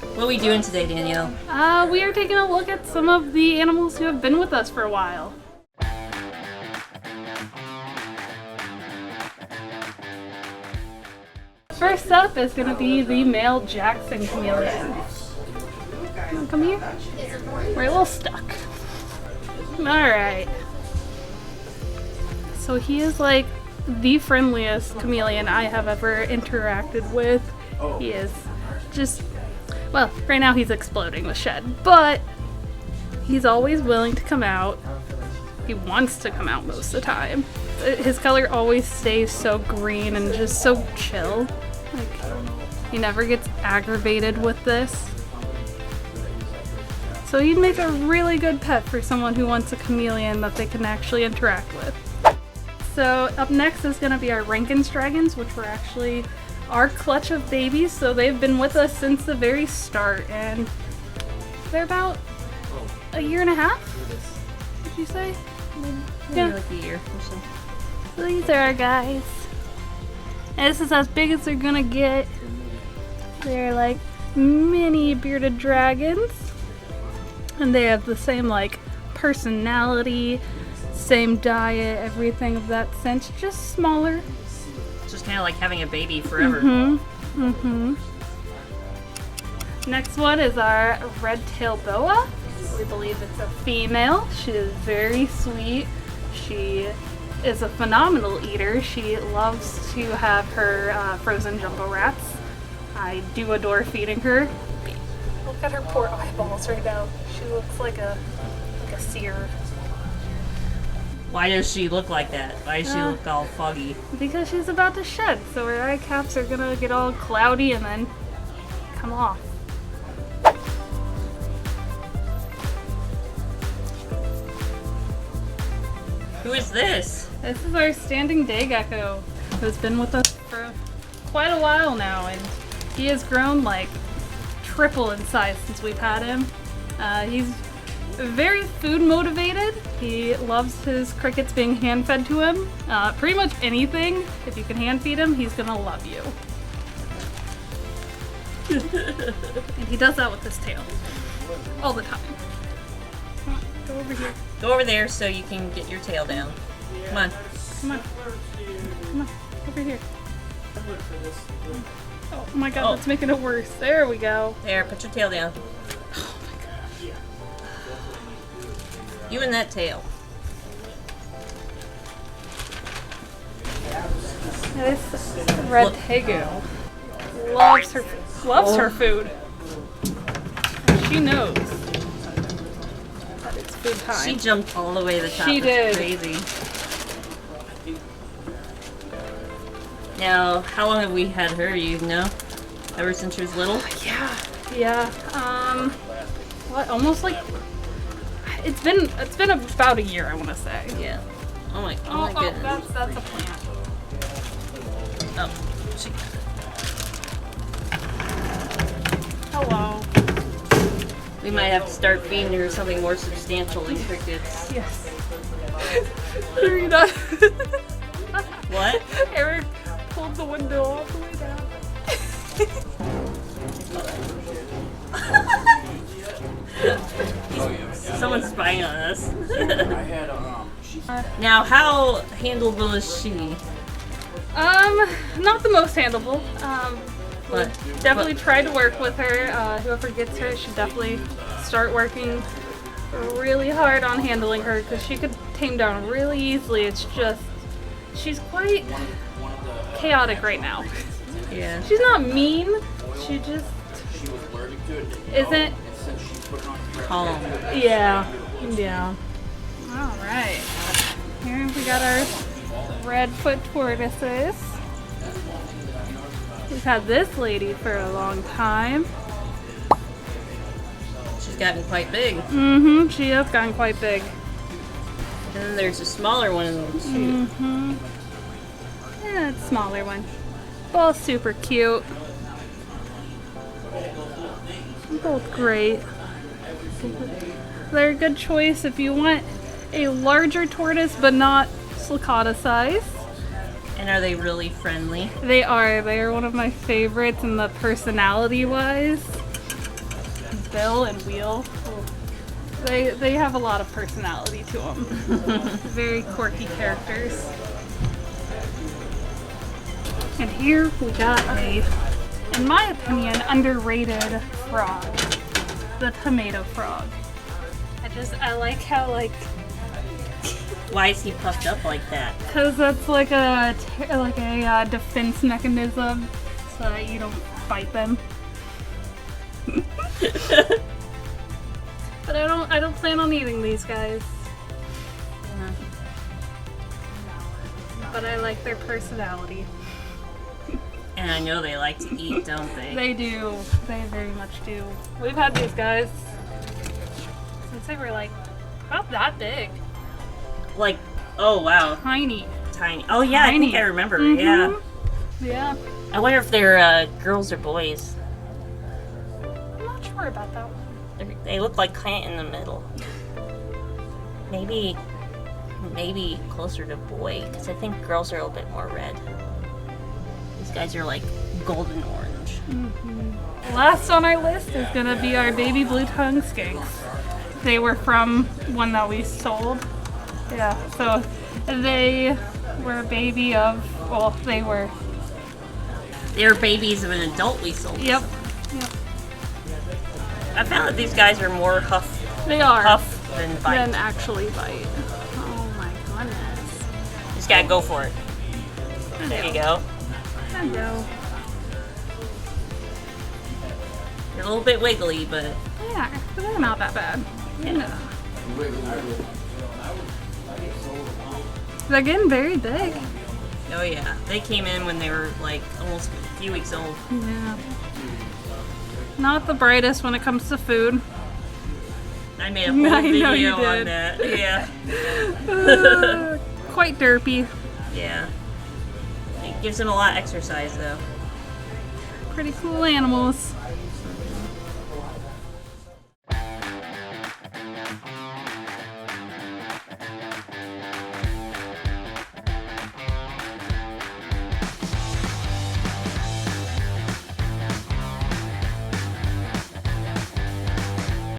What are we doing today, Danielle? We are taking a look at some of the animals who have been with us for a while. First up is going to be the male Jackson chameleon. Come here. We're a little stuck. Alright. So he is like the friendliest chameleon I have ever interacted with. He is just, well, right now he's exploding the shed, but he's always willing to come out. He wants to come out most of the time. His color always stays so green and just so chill. Like, he never gets aggravated with this. So he'd make a really good pet for someone who wants a chameleon that they can actually interact with. So up next is going to be our Rankin's dragons, which were actually our clutch of babies. So they've been with us since the very start, and they're about a year and a half, did you say? Maybe like a year or so. So these are our guys. And this is as big as they're gonna get. They're like mini bearded dragons. And they have the same like personality, same diet, everything of that sense, just smaller. It's just kind of like having a baby forever. Next one is our red-tailed boa. We believe it's a female. She is very sweet. She is a phenomenal eater. She loves to have her frozen jumbo wraps. I do adore feeding her. Look at her poor eyeballs right now. She looks like a seer. Why does she look like that? Why does she look all foggy? Because she's about to shed, so her eye caps are gonna get all cloudy and then come off. Who is this? This is our standing day gecko, who's been with us for quite a while now, and he has grown like triple in size since we've had him. He's very food motivated. He loves his crickets being hand fed to him. Pretty much anything, if you can hand feed him, he's gonna love you. And he does that with his tail all the time. Come on, go over here. Go over there so you can get your tail down. Come on. Come on. Come on. Over here. Oh my god, that's making it worse. There we go. There, put your tail down. Oh my gosh. You and that tail. This red TEGU loves her food. And she knows that it's food time. She jumped all the way to the top. She did. Crazy. Now, how long have we had her? You know, ever since she was little? Yeah. What? Almost like it's been about a year, I want to say. Yeah. Oh my goodness. That's a plant. Oh, Hello. we might have to start feeding her something more substantial than crickets. Yes. Serena. What? Eric pulled the window all the way down. Someone's spying on us. Now, how handleable is she? Not the most handleable. But Definitely try to work with her. Whoever gets her should definitely start working really hard on handling her because she could tame down really easily. It's just, she's quite chaotic right now. yeah. She's not mean, she just isn't Calm. Yeah. Alright. Here we got our redfoot tortoises. We've had this lady for a long time. She's gotten quite big. She has gotten quite big. And then there's a smaller one in them too. Yeah, it's a smaller one. Both super cute. Both great. They're a good choice if you want a larger tortoise but not sulcata size. And are they really friendly? They are one of my favorites in the personality wise. Bill and Wheel. They have a lot of personality to them. Very quirky characters. And here we got a, in my opinion, underrated frog. The tomato frog. I like how, like... Why is he puffed up like that? Because that's like a defense mechanism so that you don't bite them. But I don't plan on eating these guys. Yeah. But I like their personality. And I know they like to eat, don't they? They do. They very much do. We've had these guys since they were like about that big. Like, oh wow. Tiny. Tiny. Oh yeah, Tiny. I think I remember, Mhm. yeah. Yeah. I wonder if they're girls or boys. I'm not sure about that one. They look like Clint in the middle. Maybe closer to boy, because I think girls are a little bit more red. These guys are like golden orange. Last on our list is gonna be our baby blue tongue skinks. They were from one that we sold. Yeah, so they were a baby of, well, they were babies of an adult we sold. Yep. I found that these guys are more huff They are. than bite. Than actually bite. Oh my goodness. Just gotta go for it. There you go. Hello. You're a little bit wiggly, but Yeah, but they're not that bad. yeah. They're getting very big. Oh yeah. They came in when they were like almost a few weeks old. Yeah. Not the brightest when it comes to food. I made a whole I know you video on did. that. Yeah. Quite derpy. Yeah. It gives them a lot of exercise though. Pretty cool animals.